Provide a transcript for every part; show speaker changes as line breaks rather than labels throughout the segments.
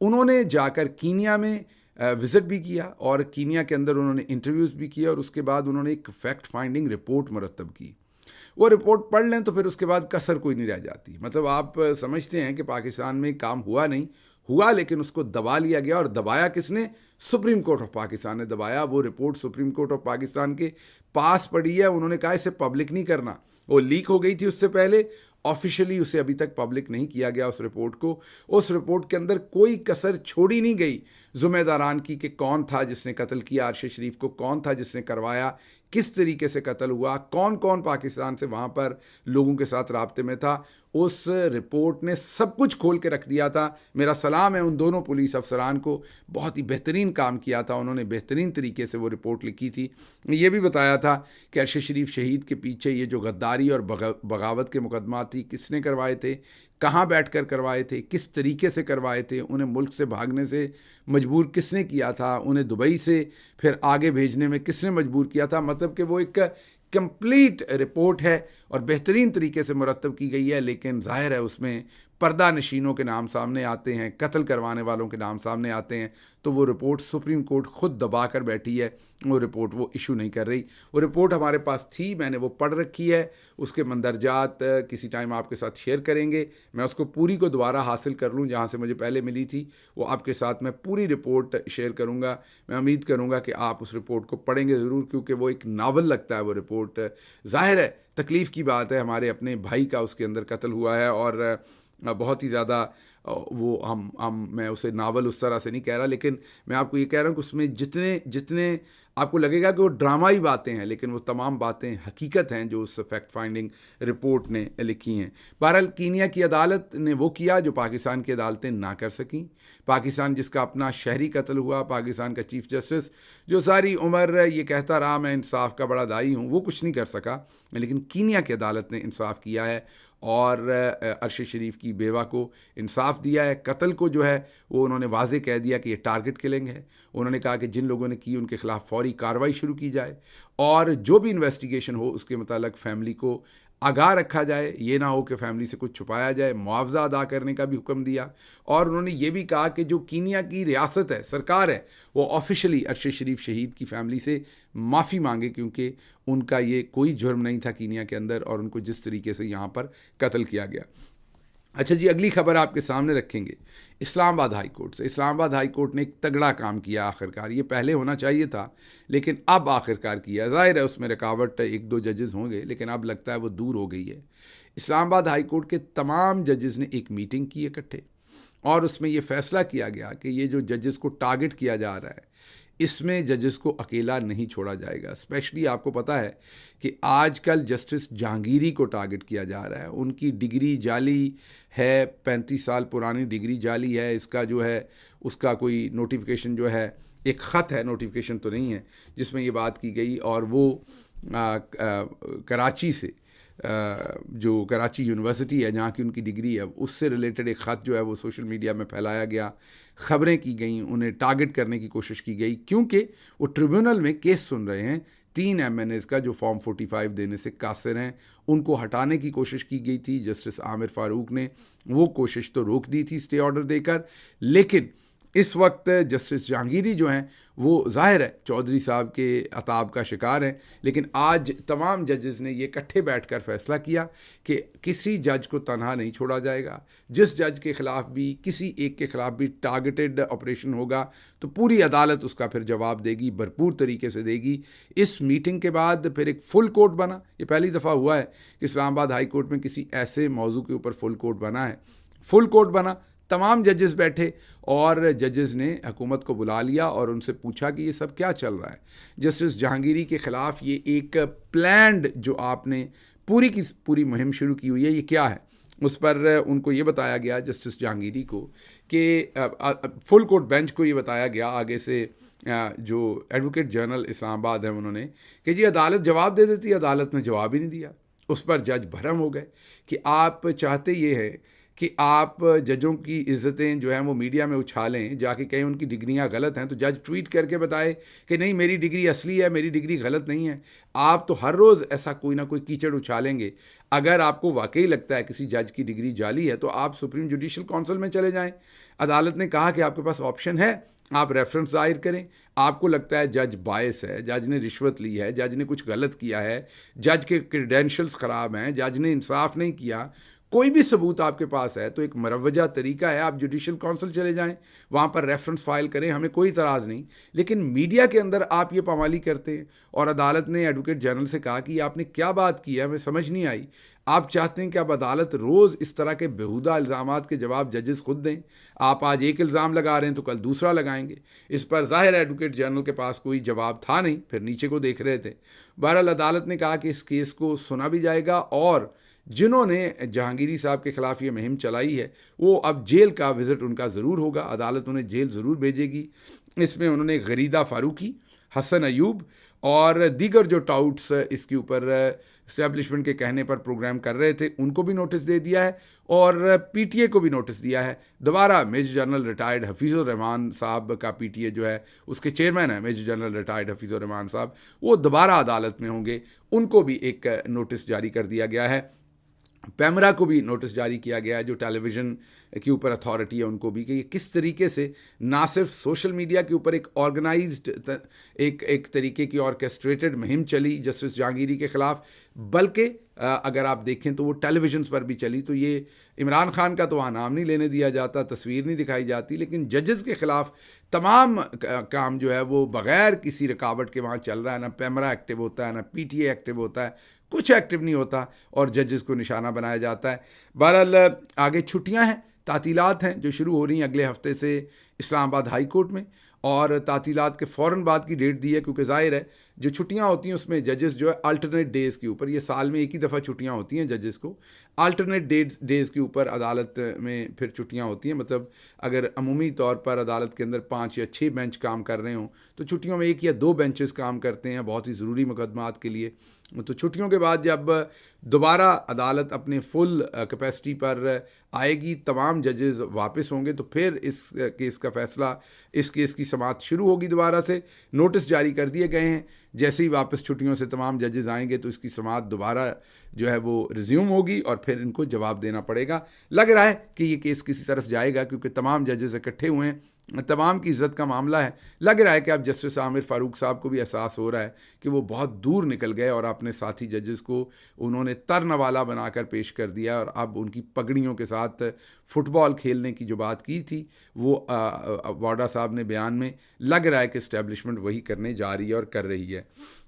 انہوں نے جا کر کینیا میں وزٹ بھی کیا اور کینیا کے اندر انہوں نے انٹرویوز بھی کیا، اور اس کے بعد انہوں نے ایک فیکٹ فائنڈنگ رپورٹ مرتب کی. وہ رپورٹ پڑھ لیں تو پھر اس کے بعد کسر کوئی نہیں رہ جاتی. مطلب آپ سمجھتے ہیں کہ پاکستان میں کام ہوا نہیں ہوا، لیکن اس کو دبا لیا گیا. اور دبایا کس نے؟ سپریم کورٹ آف پاکستان نے دبایا. وہ report supreme court of Pakistan کے پاس پڑی ہے. انہوں نے کہا اسے پبلک نہیں کرنا. وہ لیک ہو گئی تھی اس سے پہلے، آفیشلی اسے ابھی تک پبلک نہیں کیا گیا اس رپورٹ کو. اس رپورٹ کے اندر کوئی کسر چھوڑی نہیں گئی ذمہ داران کی کہ کون تھا جس نے قتل کیا عرش شریف کو، کون تھا جس نے کروایا، کس طریقے سے قتل ہوا، کون کون پاکستان سے وہاں پر لوگوں کے ساتھ رابطے میں تھا. اس رپورٹ نے سب کچھ کھول کے رکھ دیا تھا. میرا سلام ہے ان دونوں پولیس افسران کو، بہت ہی بہترین کام کیا تھا انہوں نے، بہترین طریقے سے وہ رپورٹ لکھی تھی. یہ بھی بتایا تھا کہ عرش شریف شہید کے پیچھے یہ جو غداری اور بغاوت کے مقدمات تھی کس نے کروائے تھے، کہاں بیٹھ کر کروائے تھے، کس طریقے سے کروائے تھے، انہیں ملک سے بھاگنے سے مجبور کس نے کیا تھا، انہیں دبئی سے پھر آگے بھیجنے میں کس نے مجبور کیا تھا. مطلب کہ وہ ایک کمپلیٹ رپورٹ ہے اور بہترین طریقے سے مرتب کی گئی ہے. لیکن ظاہر ہے اس میں پردہ نشینوں کے نام سامنے آتے ہیں، قتل کروانے والوں کے نام سامنے آتے ہیں. تو وہ رپورٹ سپریم کورٹ خود دبا کر بیٹھی ہے، وہ رپورٹ وہ ایشو نہیں کر رہی. وہ رپورٹ ہمارے پاس تھی، میں نے وہ پڑھ رکھی ہے. اس کے مندرجات کسی ٹائم آپ کے ساتھ شیئر کریں گے. میں اس کو پوری کو دوبارہ حاصل کر لوں جہاں سے مجھے پہلے ملی تھی، وہ آپ کے ساتھ میں پوری رپورٹ شیئر کروں گا. میں امید کروں گا کہ آپ اس رپورٹ کو پڑھیں گے ضرور، کیونکہ وہ ایک ناول لگتا ہے وہ رپورٹ. ظاہر ہے تکلیف کی بات ہے، ہمارے اپنے بھائی کا اس کے اندر قتل ہوا ہے، اور بہت ہی زیادہ وہ میں اسے ناول اس طرح سے نہیں کہہ رہا، لیکن میں آپ کو یہ کہہ رہا ہوں کہ اس میں جتنے آپ کو لگے گا کہ وہ ڈرامائی باتیں ہیں، لیکن وہ تمام باتیں حقیقت ہیں جو اس فیکٹ فائنڈنگ رپورٹ نے لکھی ہیں. بہرحال کینیا کی عدالت نے وہ کیا جو پاکستان کی عدالتیں نہ کر سکیں. پاکستان جس کا اپنا شہری قتل ہوا، پاکستان کا چیف جسٹس جو ساری عمر یہ کہتا رہا میں انصاف کا بڑا دائی ہوں، وہ کچھ نہیں کر سکا. لیکن کینیا کی عدالت نے انصاف کیا ہے اور عرش شریف کی بیوہ کو انصاف دیا ہے. قتل کو جو ہے وہ انہوں نے واضح کہہ دیا کہ یہ ٹارگٹ کلنگ ہے. انہوں نے کہا کہ جن لوگوں نے کی ان کے خلاف فوری کارروائی شروع کی جائے، اور جو بھی انویسٹیگیشن ہو اس کے متعلق فیملی کو آگاہ رکھا جائے. یہ نہ ہو کہ فیملی سے کچھ چھپایا جائے. معاوضہ ادا کرنے کا بھی حکم دیا. اور انہوں نے یہ بھی کہا کہ جو کینیا کی ریاست ہے، سرکار ہے، وہ آفیشلی عرش شریف شہید کی فیملی سے معافی مانگے، کیونکہ ان کا یہ کوئی جرم نہیں تھا کینیا کے اندر، اور ان کو جس طریقے سے یہاں پر قتل کیا گیا. اچھا جی، اگلی خبر آپ کے سامنے رکھیں گے اسلام آباد ہائی کورٹ سے. اسلام آباد ہائی کورٹ نے ایک تگڑا کام کیا آخرکار. یہ پہلے ہونا چاہیے تھا لیکن اب آخرکار کیا. ظاہر ہے اس میں رکاوٹ ایک دو ججز ہوں گے، لیکن اب لگتا ہے وہ دور ہو گئی ہے. اسلام آباد ہائی کورٹ کے تمام ججز نے ایک میٹنگ کی اکٹھے، اور اس میں یہ فیصلہ کیا گیا کہ یہ جو ججز کو ٹارگٹ کیا جا رہا ہے اس میں ججز کو اکیلا نہیں چھوڑا جائے گا. اسپیشلی آپ کو پتہ ہے کہ آج کل جسٹس جہانگیری کو ٹارگٹ کیا جا رہا ہے. ان کی ڈگری جعلی ہے، 35 سال پرانی ڈگری جعلی ہے. اس کا جو ہے اس کا کوئی نوٹیفیکیشن جو ہے، ایک خط ہے، نوٹیفیکیشن تو نہیں ہے، جس میں یہ بات کی گئی. اور وہ کراچی سے جو کراچی یونیورسٹی ہے جہاں کی ان کی ڈگری ہے، اس سے ریلیٹڈ ایک خط جو ہے وہ سوشل میڈیا میں پھیلایا گیا. خبریں کی گئیں، انہیں ٹارگٹ کرنے کی کوشش کی گئی، کیونکہ وہ ٹریبیونل میں کیس سن رہے ہیں 3 MNAs کا جو فارم 45 دینے سے قاصر ہیں. ان کو ہٹانے کی کوشش کی گئی تھی. جسٹس عامر فاروق نے وہ کوشش تو روک دی تھی اسٹے آرڈر دے کر، لیکن اس وقت جسٹس جہانگیری جو ہیں وہ ظاہر ہے چودھری صاحب کے عتاب کا شکار ہیں. لیکن آج تمام ججز نے یہ اکٹھے بیٹھ کر فیصلہ کیا کہ کسی جج کو تنہا نہیں چھوڑا جائے گا. جس جج کے خلاف بھی، کسی ایک کے خلاف بھی ٹارگٹڈ آپریشن ہوگا تو پوری عدالت اس کا پھر جواب دے گی، بھرپور طریقے سے دے گی. اس میٹنگ کے بعد پھر ایک فل کورٹ بنا. یہ پہلی دفعہ ہوا ہے کہ اسلام آباد ہائی کورٹ میں کسی ایسے موضوع کے اوپر فل کورٹ بنا ہے. فل کورٹ بنا، تمام ججز بیٹھے، اور ججز نے حکومت کو بلا لیا اور ان سے پوچھا کہ یہ سب کیا چل رہا ہے. جسٹس جہانگیری کے خلاف یہ ایک پلانڈ جو آپ نے پوری کی پوری مہم شروع کی ہوئی ہے، یہ کیا ہے؟ اس پر ان کو یہ بتایا گیا، جسٹس جہانگیری کو، کہ فل کورٹ بینچ کو یہ بتایا گیا آگے سے، جو ایڈوکیٹ جنرل اسلام آباد ہیں انہوں نے، کہ جی عدالت جواب دے دیتی ہے. عدالت نے جواب ہی نہیں دیا. اس پر جج بھرم ہو گئے کہ آپ چاہتے یہ ہے کہ آپ ججوں کی عزتیں جو ہیں وہ میڈیا میں اچھالیں، جا کے کہیں ان کی ڈگریاں غلط ہیں تو جج ٹویٹ کر کے بتائے کہ نہیں میری ڈگری اصلی ہے، میری ڈگری غلط نہیں ہے. آپ تو ہر روز ایسا کوئی نہ کوئی کیچڑ اچھالیں گے. اگر آپ کو واقعی لگتا ہے کسی جج کی ڈگری جعلی ہے تو آپ سپریم جوڈیشل کونسل میں چلے جائیں. عدالت نے کہا کہ آپ کے پاس آپشن ہے، آپ ریفرنس ظاہر کریں. آپ کو لگتا ہے جج باعث ہے، جج نے رشوت لی ہے، جج نے کچھ غلط کیا ہے، جج کے کریڈینشلز خراب ہیں، جج نے انصاف نہیں کیا، کوئی بھی ثبوت آپ کے پاس ہے تو ایک مروجہ طریقہ ہے، آپ جوڈیشل کونسل چلے جائیں، وہاں پر ریفرنس فائل کریں، ہمیں کوئی اعتراض نہیں. لیکن میڈیا کے اندر آپ یہ پامالی کرتے ہیں. اور عدالت نے ایڈوکیٹ جنرل سے کہا کہ آپ نے کیا بات کی ہے، ہمیں سمجھ نہیں آئی. آپ چاہتے ہیں کہ اب عدالت روز اس طرح کے بیہودہ الزامات کے جواب ججز خود دیں؟ آپ آج ایک الزام لگا رہے ہیں تو کل دوسرا لگائیں گے. اس پر ظاہر ایڈوکیٹ جنرل کے پاس کوئی جواب تھا نہیں، پھر نیچے کو دیکھ رہے تھے. بہرحال عدالت نے کہا کہ اس کیس کو سنا بھی جائے گا، اور جنہوں نے جہانگیری صاحب کے خلاف یہ مہم چلائی ہے وہ اب جیل کا وزٹ ان کا ضرور ہوگا، عدالت انہیں جیل ضرور بھیجے گی. اس میں انہوں نے غریدہ فاروقی، حسن ایوب اور دیگر جو ٹاؤٹس اس کے اوپر اسٹیبلشمنٹ کے کہنے پر پروگرام کر رہے تھے ان کو بھی نوٹس دے دیا ہے، اور پی ٹی اے کو بھی نوٹس دیا ہے. دوبارہ میجر جنرل ریٹائرڈ حفیظ الرحمان صاحب کا پی ٹی اے جو ہے اس کے چیئرمین ہیں میجر جنرل ریٹائرڈ حفیظ الرحمان صاحب، وہ دوبارہ عدالت میں ہوں گے. ان کو بھی ایک نوٹس جاری کر دیا گیا ہے. پیمرا کو بھی نوٹس جاری کیا گیا ہے، جو ٹیلی ویژن کے اوپر اتھارٹی ہے، ان کو بھی، کہ یہ کس طریقے سے نہ صرف سوشل میڈیا کے اوپر ایک آرگنائزڈ ایک طریقے کی آرکیسٹریٹڈ مہم چلی جسٹس جہانگیری کے خلاف، بلکہ اگر آپ دیکھیں تو وہ ٹیلی ویژنس پر بھی چلی. تو یہ عمران خان کا تو وہاں نام نہیں لینے دیا جاتا، تصویر نہیں دکھائی جاتی، لیکن ججز کے خلاف تمام کام جو ہے وہ بغیر کسی رکاوٹ کے وہاں چل رہا ہے. نہ پیمرا ایکٹیو ہوتا ہے، نہ پی ٹی اے ایکٹیو ہوتا ہے، کچھ ایکٹیو نہیں ہوتا، اور ججز کو نشانہ بنایا جاتا ہے. بہرحال آگے چھٹیاں ہیں، تعطیلات ہیں جو شروع ہو رہی ہیں اگلے ہفتے سے اسلام آباد ہائی کورٹ میں، اور تعطیلات کے فوراً بعد کی ڈیٹ دی ہے، کیونکہ ظاہر ہے جو چھٹیاں ہوتی ہیں اس میں ججز جو ہے الٹرنیٹ ڈیز کے اوپر، یہ سال میں ایک ہی دفعہ چھٹیاں ہوتی ہیں ججز کو، الٹرنیٹ ڈیز کے اوپر عدالت میں پھر چھٹیاں ہوتی ہیں. مطلب اگر عمومی طور پر عدالت کے اندر 5 یا 6 بینچ کام کر رہے ہوں تو چھٹیوں میں 1 یا 2 بینچز کام کرتے ہیں بہت ہی ضروری مقدمات کے لیے. تو چھٹیوں کے بعد جب دوبارہ عدالت اپنے فل کیپیسٹی پر آئے گی، تمام ججز واپس ہوں گے، تو پھر اس کیس کا فیصلہ، اس کیس کی سماعت شروع ہوگی دوبارہ سے. نوٹس جاری کر دیے گئے ہیں، جیسے ہی واپس چھٹیوں سے تمام ججز آئیں گے تو اس کی سماعت دوبارہ جو ہے وہ ریزیوم ہوگی، اور پھر ان کو جواب دینا پڑے گا. لگ رہا ہے کہ یہ کیس کسی طرف جائے گا، کیونکہ تمام ججز اکٹھے ہوئے ہیں، تمام کی عزت کا معاملہ ہے. لگ رہا ہے کہ اب جسٹس عامر فاروق صاحب کو بھی احساس ہو رہا ہے کہ وہ بہت دور نکل گئے، اور اپنے ساتھی ججز کو انہوں نے ترنوالا بنا کر پیش کر دیا، اور اب ان کی پگڑیوں کے ساتھ فٹ بال کھیلنے کی جو بات کی تھی وہ واڈا صاحب نے بیان میں، لگ رہا ہے کہ اسٹیبلشمنٹ وہی کرنے جا رہی ہے اور کر رہی ہے.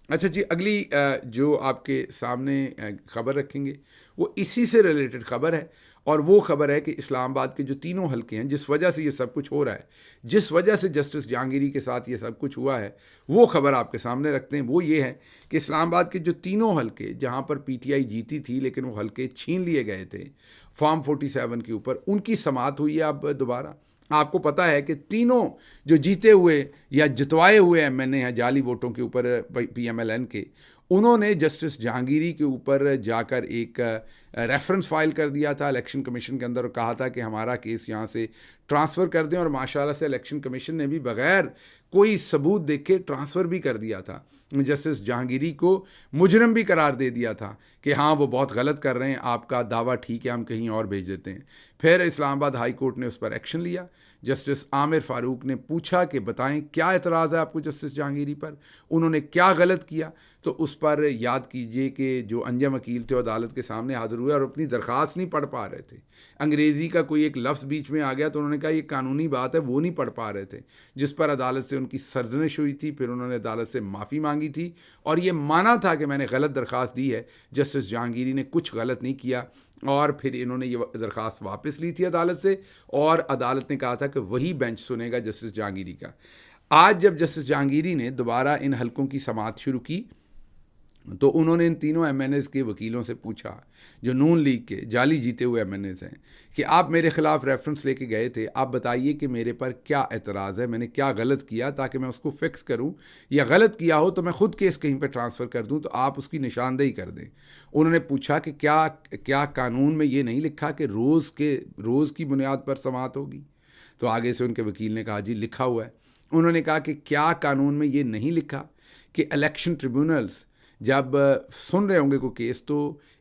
اچھا جی، اگلی جو آپ کے سامنے خبر رکھیں گے وہ اسی سے ریلیٹڈ خبر ہے، اور وہ خبر ہے کہ اسلام آباد کے جو تینوں حلقے ہیں جس وجہ سے یہ سب کچھ ہو رہا ہے، جس وجہ سے جسٹس جہانگیری کے ساتھ یہ سب کچھ ہوا ہے، وہ خبر آپ کے سامنے رکھتے ہیں. وہ یہ ہے کہ اسلام آباد کے جو تینوں حلقے جہاں پر پی ٹی آئی جیتی تھی لیکن وہ حلقے چھین لیے گئے تھے فارم 47 کے اوپر، ان کی سماعت ہوئی ہے اب دوبارہ. آپ کو پتہ ہے کہ تینوں جو جیتے ہوئے یا جتوائے ہوئے ایم این اے ہیں جعلی ووٹوں کے اوپر پی ایم ایل این کے، انہوں نے جسٹس جہانگیری کے اوپر جا کر ایک ریفرنس فائل کر دیا تھا الیکشن کمیشن کے اندر، اور کہا تھا کہ ہمارا کیس یہاں سے ٹرانسفر کر دیں، اور ماشاءاللہ سے الیکشن کمیشن نے بھی بغیر کوئی ثبوت دیکھے ٹرانسفر بھی کر دیا تھا. جسٹس جہانگیری کو مجرم بھی قرار دے دیا تھا کہ ہاں وہ بہت غلط کر رہے ہیں، آپ کا دعویٰ ٹھیک ہے، ہم کہیں اور بھیج دیتے ہیں. پھر اسلام آباد ہائی کورٹ نے اس پر ایکشن لیا. جسٹس عامر فاروق نے پوچھا کہ بتائیں کیا اعتراض ہے آپ کو جسٹس جہانگیری پر، انہوں نے کیا غلط کیا. تو اس پر یاد کیجئے کہ جو انجم وکیل تھے عدالت کے سامنے حاضر ہوئے اور اپنی درخواست نہیں پڑھ پا رہے تھے، انگریزی کا کوئی ایک لفظ بیچ میں آ گیا تو انہوں نے کہا یہ قانونی بات ہے، وہ نہیں پڑھ پا رہے تھے، جس پر عدالت سے ان کی سرزنش ہوئی تھی. پھر انہوں نے عدالت سے معافی مانگی تھی اور یہ مانا تھا کہ میں نے غلط درخواست دی ہے. جسٹس جہانگیری نے کچھ غلط نہیں کیا، اور پھر انہوں نے یہ درخواست واپس لی تھی عدالت سے، اور عدالت نے کہا تھا کہ وہی بینچ سنے گا جسٹس جہانگیری کا. آج جب جسٹس جہانگیری نے دوبارہ ان حلقوں کی سماعت شروع کی تو انہوں نے ان تینوں ایم این ایز کے وکیلوں سے پوچھا جو نون لیگ کے جعلی جیتے ہوئے ایم این ایز ہیں کہ آپ میرے خلاف ریفرنس لے کے گئے تھے، آپ بتائیے کہ میرے پر کیا اعتراض ہے، میں نے کیا غلط کیا تاکہ میں اس کو فکس کروں، یا غلط کیا ہو تو میں خود کیس کہیں پہ ٹرانسفر کر دوں تو آپ اس کی نشاندہی کر دیں. انہوں نے پوچھا کہ کیا قانون میں یہ نہیں لکھا کہ روز کی بنیاد پر سماعت ہوگی. تو آگے سے ان کے وکیل نے کہا جی لکھا ہوا ہے. انہوں نے کہا کہ کیا قانون میں یہ نہیں لکھا کہ الیکشن ٹریبیونلز جب سن رہے ہوں گے کوئی کیس تو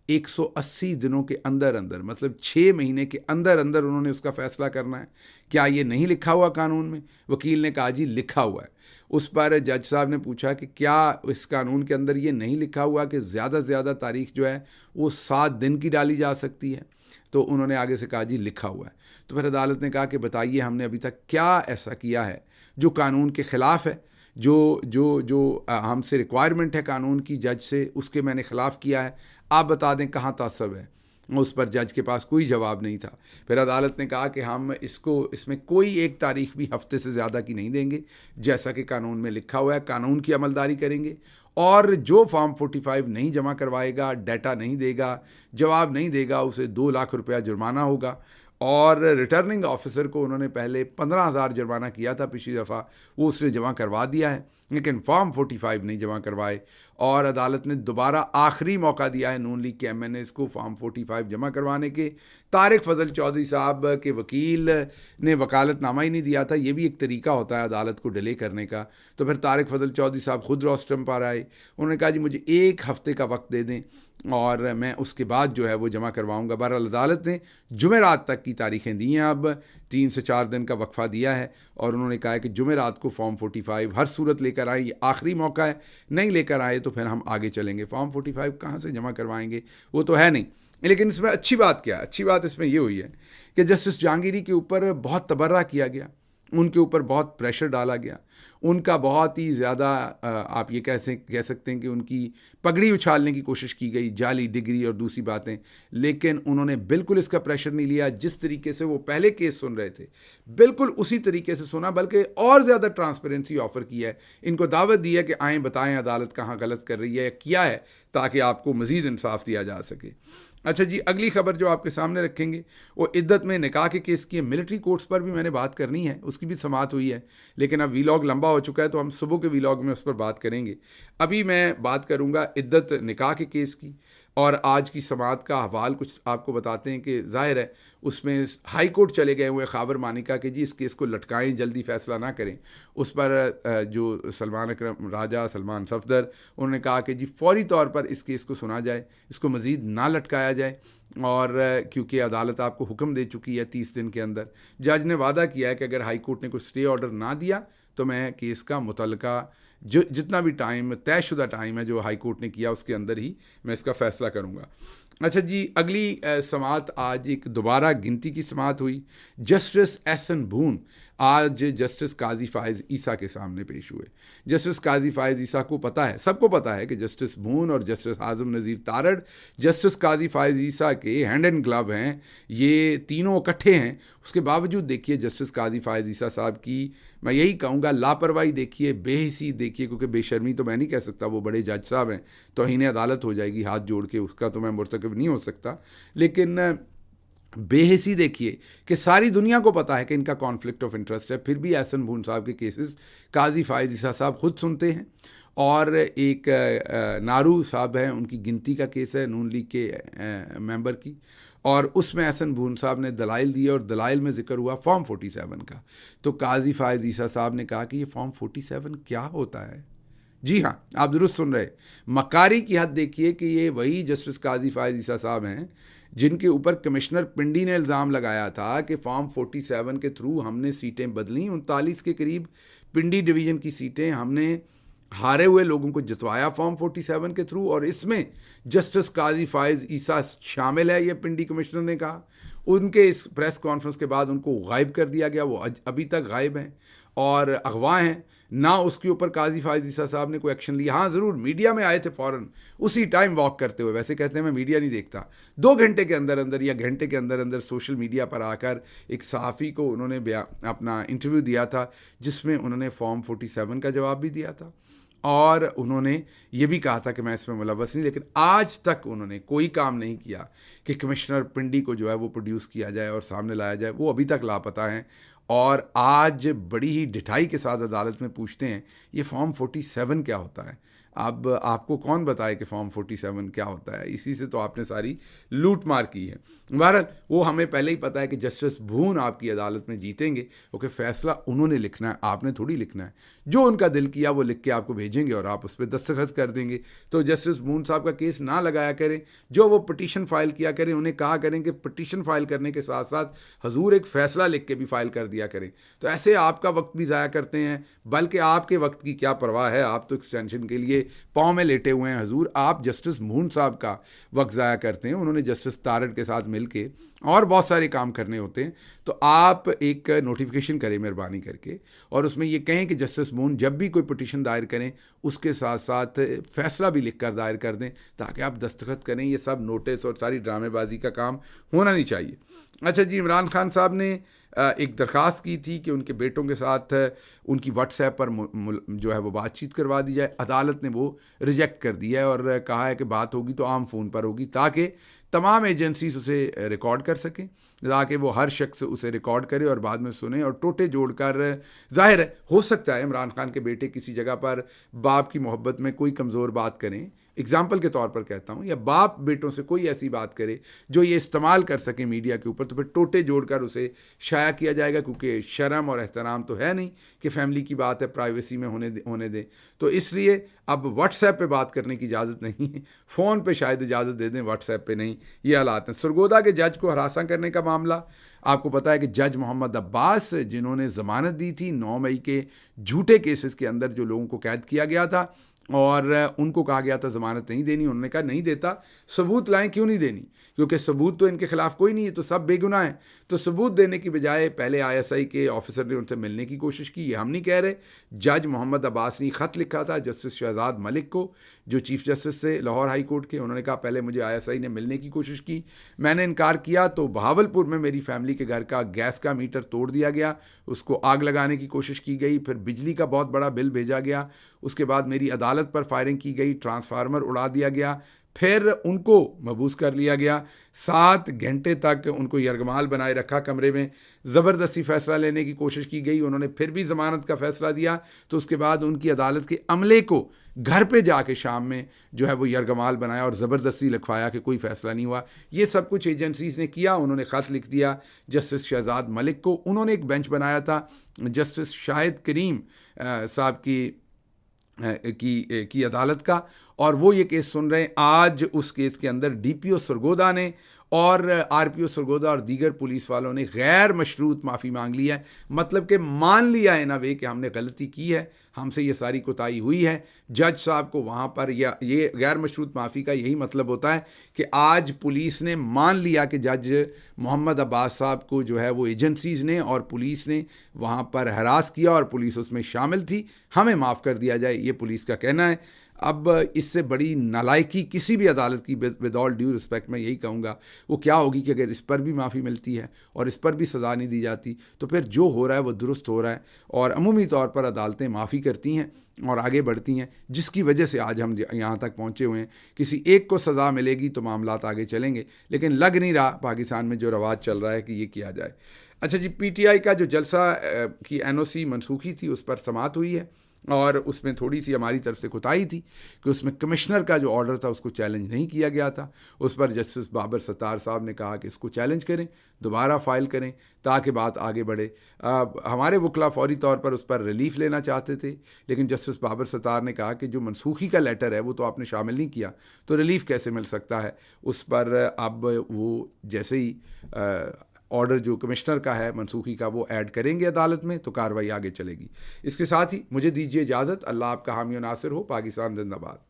180 دنوں کے اندر اندر، مطلب 6 مہینے کے اندر اندر انہوں نے اس کا فیصلہ کرنا ہے۔ کیا یہ نہیں لکھا ہوا قانون میں؟ وکیل نے کہا جی لکھا ہوا ہے۔ اس پر جج صاحب نے پوچھا کہ کیا اس قانون کے اندر یہ نہیں لکھا ہوا کہ زیادہ سے زیادہ تاریخ جو ہے وہ 7 دن کی ڈالی جا سکتی ہے؟ تو انہوں نے آگے سے کہا جی لکھا ہوا ہے۔ تو پھر عدالت نے کہا کہ بتائیے ہم نے ابھی تک کیا ایسا کیا ہے جو قانون کے خلاف ہے، جو ہم سے ریکوائرمنٹ ہے قانون کی جج سے، اس کے میں نے خلاف کیا ہے، آپ بتا دیں کہاں تعصب ہے۔ اس پر جج کے پاس کوئی جواب نہیں تھا۔ پھر عدالت نے کہا کہ ہم اس میں کوئی ایک تاریخ بھی ہفتے سے زیادہ کی نہیں دیں گے، جیسا کہ قانون میں لکھا ہوا ہے، قانون کی عملداری کریں گے، اور جو فارم 45 نہیں جمع کروائے گا، ڈیٹا نہیں دے گا، جواب نہیں دے گا، اسے 2 لاکھ روپیہ جرمانہ ہوگا۔ اور ریٹرننگ آفیسر کو انہوں نے پہلے 15,000 جرمانہ کیا تھا پچھلی دفعہ، وہ اس نے جمع کروا دیا ہے، لیکن فارم 45 نہیں جمع کروائے۔ اور عدالت نے دوبارہ آخری موقع دیا ہے نون لیگ کے ایم این ایز کو فارم 45 جمع کروانے کے۔ طارق فضل چودھری صاحب کے وکیل نے وکالت نامہ ہی نہیں دیا تھا، یہ بھی ایک طریقہ ہوتا ہے عدالت کو ڈیلے کرنے کا۔ تو پھر طارق فضل چودھری صاحب خود روسٹرم پر آئے، انہوں نے کہا جی مجھے 1 ہفتے کا وقت دے دیں اور میں اس کے بعد جو ہے وہ جمع کرواؤں گا۔ بہرحال عدالت نے جمعرات تک کی تاریخیں دی ہیں، اب 3 سے 4 دن کا وقفہ دیا ہے، اور انہوں نے کہا ہے کہ جمعرات کو فارم 45 ہر صورت لے کر آئیں، یہ آخری موقع ہے، نہیں لے کر آئے تو پھر ہم آگے چلیں گے۔ فارم 45 کہاں سے جمع کروائیں گے، وہ تو ہے نہیں۔ لیکن اس میں اچھی بات کیا ہے؟ اچھی بات اس میں یہ ہوئی ہے کہ جسٹس جہانگیری کے اوپر بہت تبرہ کیا گیا، ان کے اوپر بہت پریشر ڈالا گیا، ان کا بہت ہی زیادہ آپ یہ کہہ سکتے ہیں کہ ان کی پگڑی اچھالنے کی کوشش کی گئی، جعلی ڈگری اور دوسری باتیں، لیکن انہوں نے بالکل اس کا پریشر نہیں لیا۔ جس طریقے سے وہ پہلے کیس سن رہے تھے بالکل اسی طریقے سے سنا، بلکہ اور زیادہ ٹرانسپیرنسی آفر کی ہے، ان کو دعوت دی ہے کہ آئیں بتائیں عدالت کہاں غلط کر رہی ہے یا کیا ہے، تاکہ آپ کو مزید انصاف دیا جا سکے۔ اچھا جی، اگلی خبر جو آپ کے سامنے رکھیں گے وہ عدت میں نکاح کے کیس کی ہے۔ ملٹری کورٹس پر بھی میں نے بات کرنی ہے، اس کی بھی سماعت ہوئی ہے، لیکن اب ویلاگ لمبا ہو چکا ہے تو ہم صبح کے ویلاگ میں اس پر بات کریں گے۔ ابھی میں بات کروں گا عدت نکاح کے کیس کی، اور آج کی سماعت کا حوال کچھ آپ کو بتاتے ہیں کہ ظاہر ہے اس میں ہائی کورٹ چلے گئے ہوئے خاور مانیکا کہ جی اس کیس کو لٹکائیں، جلدی فیصلہ نہ کریں۔ اس پر جو سلمان اکرم راجہ، سلمان صفدر، انہوں نے کہا کہ جی فوری طور پر اس کیس کو سنا جائے، اس کو مزید نہ لٹکایا جائے، اور کیونکہ عدالت آپ کو حکم دے چکی ہے 30 دن کے اندر۔ جج نے وعدہ کیا ہے کہ اگر ہائی کورٹ نے کوئی اسٹے آرڈر نہ دیا تو میں کیس کا متعلقہ جتنا بھی ٹائم طے شدہ ٹائم ہے جو ہائی کورٹ نے کیا اس کے اندر ہی میں اس کا فیصلہ کروں گا۔ اچھا جی، اگلی سماعت آج ایک دوبارہ گنتی کی سماعت ہوئی۔ جسٹس احسن بھون آج جسٹس قاضی فائز عیسیٰ کے سامنے پیش ہوئے۔ جسٹس قاضی فائز عیسیٰ کو پتہ ہے، سب کو پتہ ہے کہ جسٹس بھون اور جسٹس اعظم نذیر تارڑ جسٹس قاضی فائز عیسیٰ کے ہینڈ اینڈ گلو ہیں، یہ تینوں اکٹھے ہیں۔ اس کے باوجود دیکھیے جسٹس قاضی فائز عیسیٰ صاحب کی، میں یہی کہوں گا، لاپرواہی دیکھیے، بے حسی دیکھیے، کیونکہ بے شرمی تو میں نہیں کہہ سکتا، وہ بڑے جج صاحب ہیں، توہین عدالت ہو جائے گی ہاتھ جوڑ کے، اس کا تو میں مرتکب نہیں ہو سکتا، لیکن بے حسی دیکھیے کہ ساری دنیا کو پتہ ہے کہ ان کا کانفلکٹ آف انٹرسٹ ہے، پھر بھی احسن بھون صاحب کے کیسز قاضی فائز عیسیٰ صاحب خود سنتے ہیں۔ اور ایک نارو صاحب ہیں، ان کی گنتی کا کیس ہے نون لیگ کے ممبر کی، اور اس میں احسن بھون صاحب نے دلائل دیے، اور دلائل میں ذکر ہوا فارم 47 کا۔ تو قاضی فائز عیسیٰ صاحب نے کہا کہ یہ فارم 47 کیا ہوتا ہے؟ جی ہاں، آپ درست سن رہے، مکاری کی حد دیکھیے کہ یہ وہی جسٹس قاضی فائز عیسیٰ صاحب ہیں جن کے اوپر کمشنر پنڈی نے الزام لگایا تھا کہ فارم 47 کے تھرو ہم نے سیٹیں بدلیں، 39 کے قریب پنڈی ڈویژن کی سیٹیں ہم نے ہارے ہوئے لوگوں کو جتوایا فارم 47 کے تھرو، اور اس میں جسٹس قاضی فائز عیسیٰ شامل ہے، یہ پنڈی کمشنر نے کہا۔ ان کے اس پریس کانفرنس کے بعد ان کو غائب کر دیا گیا، وہ ابھی تک غائب ہیں اور اغوا ہیں، نہ اس کے اوپر قاضی فائز عیسیٰ صاحب نے کوئی ایکشن لیا۔ ہاں ضرور میڈیا میں آئے تھے فوراً اسی ٹائم واک کرتے ہوئے، ویسے کہتے ہیں میں میڈیا نہیں دیکھتا، 2 گھنٹے کے اندر اندر یا گھنٹے کے اندر اندر سوشل میڈیا پر آ کر ایک صحافی کو انہوں نے اپنا انٹرویو دیا تھا، جس میں انہوں نے فارم 47 کا جواب بھی دیا تھا، اور انہوں نے یہ بھی کہا تھا کہ میں اس میں ملوث نہیں، لیکن آج تک انہوں نے کوئی کام نہیں کیا کہ کمشنر پنڈی کو جو ہے وہ پروڈیوس کیا جائے اور سامنے لایا جائے، وہ ابھی تک لاپتہ ہیں۔ اور آج بڑی ہی ڈٹھائی کے ساتھ عدالت میں پوچھتے ہیں یہ فارم 47 کیا ہوتا ہے؟ اب آپ کو کون بتائے کہ فارم 47 کیا ہوتا ہے؟ اسی سے تو آپ نے ساری لوٹ مار کی ہے۔ بہرحال وہ ہمیں پہلے ہی پتہ ہے کہ جسٹس بھون آپ کی عدالت میں جیتیں گے، کیونکہ فیصلہ انہوں نے لکھنا ہے، آپ نے تھوڑی لکھنا ہے۔ جو ان کا دل کیا وہ لکھ کے آپ کو بھیجیں گے اور آپ اس پہ دستخط کر دیں گے۔ تو جسٹس بھون صاحب کا کیس نہ لگایا کریں، جو وہ پٹیشن فائل کیا کریں انہیں کہا کریں کہ پٹیشن فائل کرنے کے ساتھ ساتھ حضور ایک فیصلہ لکھ کے بھی فائل کر دیا کریں۔ تو ایسے آپ کا وقت بھی ضائع کرتے ہیں، بلکہ آپ کے وقت کی کیا پرواہ ہے، آپ تو ایکسٹینشن کے لیے پاؤں میں لیٹے ہوئے ہیں حضور۔ آپ جسٹس بھون صاحب کا وقت ضائع کرتے ہیں، انہوں نے جسٹس تارڑ کے ساتھ مل کے اور بہت سارے کام کرنے ہوتے ہیں۔ تو آپ ایک نوٹیفیکیشن کریں مہربانی کر کے، اور اس میں یہ کہیں کہ جسٹس بھون جب بھی کوئی پٹیشن دائر کریں اس کے ساتھ ساتھ فیصلہ بھی لکھ کر دائر کر دیں تاکہ آپ دستخط کریں۔ یہ سب نوٹس اور ساری ڈرامے بازی کا کام ہونا نہیں چاہیے۔ اچھا جی، عمران خان صاحب نے ایک درخواست کی تھی کہ ان کے بیٹوں کے ساتھ ان کی واٹس ایپ پر جو ہے وہ بات چیت کروا دی جائے۔ عدالت نے وہ ریجیکٹ کر دیا ہے اور کہا ہے کہ بات ہوگی تو عام فون پر ہوگی تاکہ تمام ایجنسیز اسے ریکارڈ کر سکیں، تاکہ وہ ہر شخص اسے ریکارڈ کرے اور بعد میں سنیں اور ٹوٹے جوڑ کر۔ ظاہر ہے ہو سکتا ہے عمران خان کے بیٹے کسی جگہ پر باپ کی محبت میں کوئی کمزور بات کریں، اگزامپل کے طور پر کہتا ہوں، یا باپ بیٹوں سے کوئی ایسی بات کرے جو یہ استعمال کر سکیں میڈیا کے اوپر، تو پھر ٹوٹے جوڑ کر اسے شائع کیا جائے گا، کیونکہ شرم اور احترام تو ہے نہیں کہ فیملی کی بات ہے پرائیویسی میں ہونے دیں۔ تو اس لیے اب واٹس ایپ پہ بات کرنے کی اجازت نہیں ہے، فون پہ شاید اجازت دے دیں، واٹس ایپ پہ نہیں۔ یہ حالات ہیں۔ سرگودا کے جج کو ہراساں کرنے کا معاملہ، آپ کو پتہ ہے کہ جج محمد عباس جنہوں نے ضمانت دی تھی 9 مئی کے جھوٹے کیسز کے اندر جو لوگوں کو قید کیا گیا تھا، اور ان کو کہا گیا تھا ضمانت نہیں دینی، انہوں نے کہا نہیں دیتا، ثبوت لائیں۔ کیوں نہیں دینی؟ کیونکہ ثبوت تو ان کے خلاف کوئی نہیں ہے، تو سب بے گناہ ہیں۔ تو ثبوت دینے کی بجائے پہلے ISI کے آفیسر نے ان سے ملنے کی کوشش کی، یہ ہم نہیں کہہ رہے۔ جج محمد عباس نے خط لکھا تھا جسٹس شہزاد ملک کو، جو چیف جسٹس سے لاہور ہائی کورٹ کے، انہوں نے کہا پہلے مجھے ISI نے ملنے کی کوشش کی، میں نے انکار کیا، تو بہاولپور میں میری فیملی کے گھر کا گیس کا میٹر توڑ دیا گیا، اس کو آگ لگانے کی کوشش کی گئی، پھر بجلی کا بہت بڑا بل بھیجا گیا، اس کے بعد میری عدالت پر فائرنگ کی گئی، ٹرانسفارمر اڑا دیا گیا، پھر ان کو محبوس کر لیا گیا، 7 گھنٹے تک ان کو یرغمال بنائے رکھا کمرے میں، زبردستی فیصلہ لینے کی کوشش کی گئی، انہوں نے پھر بھی ضمانت کا فیصلہ دیا، تو اس کے بعد ان کی عدالت کے عملے کو گھر پہ جا کے شام میں جو ہے وہ یرغمال بنایا اور زبردستی لکھوایا کہ کوئی فیصلہ نہیں ہوا۔ یہ سب کچھ ایجنسیز نے کیا۔ انہوں نے خط لکھ دیا جسٹس شہزاد ملک کو، انہوں نے ایک بینچ بنایا تھا جسٹس شاہد کریم صاحب کی عدالت کا، اور وہ یہ کیس سن رہے ہیں۔ آج اس کیس کے اندر DPO سرگودا نے اور RPO سرگودا اور دیگر پولیس والوں نے غیر مشروط معافی مانگ لی ہے، مطلب کہ مان لیا ہے نا وے کہ ہم نے غلطی کی ہے، ہم سے یہ ساری کوتاہی ہوئی ہے۔ جج صاحب کو وہاں پر یہ غیر مشروط معافی کا یہی مطلب ہوتا ہے کہ آج پولیس نے مان لیا کہ جج محمد عباس صاحب کو جو ہے وہ ایجنسیز نے اور پولیس نے وہاں پر ہراس کیا اور پولیس اس میں شامل تھی، ہمیں معاف کر دیا جائے، یہ پولیس کا کہنا ہے۔ اب اس سے بڑی نالائکی کسی بھی عدالت کی ود آل ڈیو رسپیکٹ میں یہی کہوں گا وہ کیا ہوگی کہ اگر اس پر بھی معافی ملتی ہے اور اس پر بھی سزا نہیں دی جاتی تو پھر جو ہو رہا ہے وہ درست ہو رہا ہے، اور عمومی طور پر عدالتیں معافی کرتی ہیں اور آگے بڑھتی ہیں، جس کی وجہ سے آج ہم یہاں تک پہنچے ہوئے ہیں۔ کسی ایک کو سزا ملے گی تو معاملات آگے چلیں گے، لیکن لگ نہیں رہا پاکستان میں جو رواج چل رہا ہے کہ یہ کیا جائے۔ اچھا جی، PTI کا جو جلسہ کی NOC منسوخی تھی اس پر سماعت ہوئی ہے، اور اس میں تھوڑی سی ہماری طرف سے کوتاہی تھی کہ اس میں کمشنر کا جو آرڈر تھا اس کو چیلنج نہیں کیا گیا تھا۔ اس پر جسٹس بابر ستار صاحب نے کہا کہ اس کو چیلنج کریں، دوبارہ فائل کریں تاکہ بات آگے بڑھے۔ ہمارے وکلا فوری طور پر اس پر ریلیف لینا چاہتے تھے، لیکن جسٹس بابر ستار نے کہا کہ جو منسوخی کا لیٹر ہے وہ تو آپ نے شامل نہیں کیا، تو ریلیف کیسے مل سکتا ہے اس پر؟ اب وہ جیسے ہی آرڈر جو کمشنر کا ہے منسوخی کا وہ ایڈ کریں گے عدالت میں تو کارروائی آگے چلے گی۔ اس کے ساتھ ہی مجھے دیجیے اجازت۔ اللہ آپ کا حامی و ناصر ہو۔ پاکستان زندہ باد۔